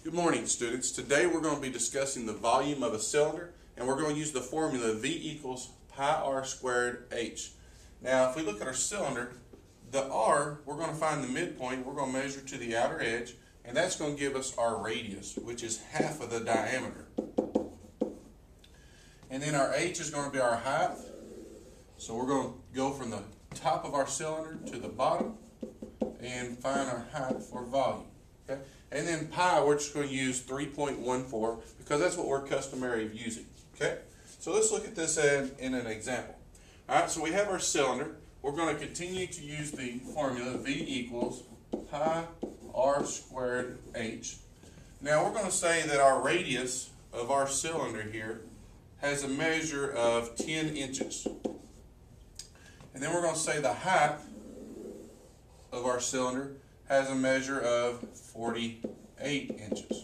Good morning, students. Today we're going to be discussing the volume of a cylinder, and we're going to use the formula V equals pi r squared h. Now, if we look at our cylinder, the r, we're going to find the midpoint. We're going to measure to the outer edge, and that's going to give us our radius, which is half of the diameter. And then our h is going to be our height. So we're going to go from the top of our cylinder to the bottom and find our height for volume. Okay? And then pi, we're just going to use 3.14 because that's what we're customary of using. Okay? So let's look at this in an example. Alright, so we have our cylinder. We're going to continue to use the formula V equals pi r squared h. Now we're going to say that our radius of our cylinder here has a measure of 10 inches. And then we're going to say the height of our cylinder has a measure of 48 inches.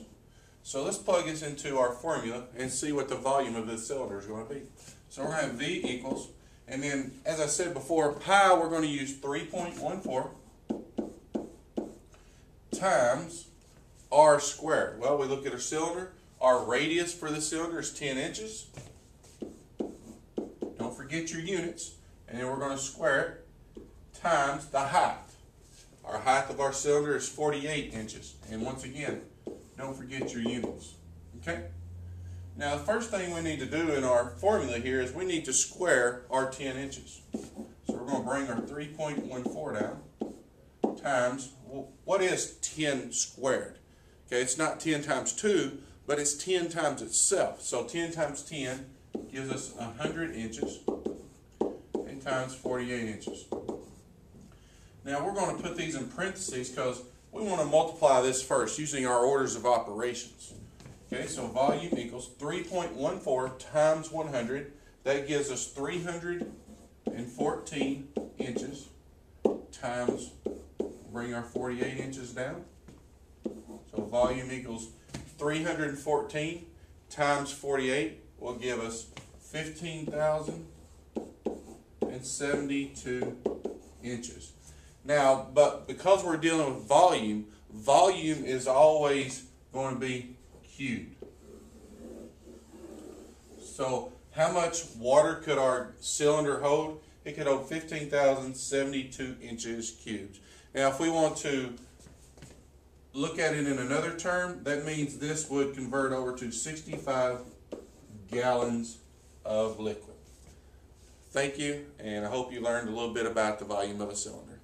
So let's plug this into our formula and see what the volume of this cylinder is going to be. So we're going to have V equals, and then as I said before, pi we're going to use 3.14 times r squared. Well, we look at our cylinder. Our radius for the cylinder is 10 inches. Don't forget your units. And then we're going to square it times the height. Our height of our cylinder is 48 inches. And once again, don't forget your units. Okay? Now the first thing we need to do in our formula here is we need to square our 10 inches. So we're going to bring our 3.14 down times, well, what is 10 squared? Okay, it's not 10 times 2, but it's 10 times itself. So 10 times 10 gives us 100 inches and times 48 inches. Now we're going to put these in parentheses because we want to multiply this first using our orders of operations. Okay, so volume equals 3.14 times 100. That gives us 314 inches times, bring our 48 inches down. So volume equals 314 times 48 will give us 15,072 inches. Now, but because we're dealing with volume, volume is always going to be cubed. So how much water could our cylinder hold? It could hold 15,072 inches cubed. Now, if we want to look at it in another term, that means this would convert over to 65 gallons of liquid. Thank you, and I hope you learned a little bit about the volume of a cylinder.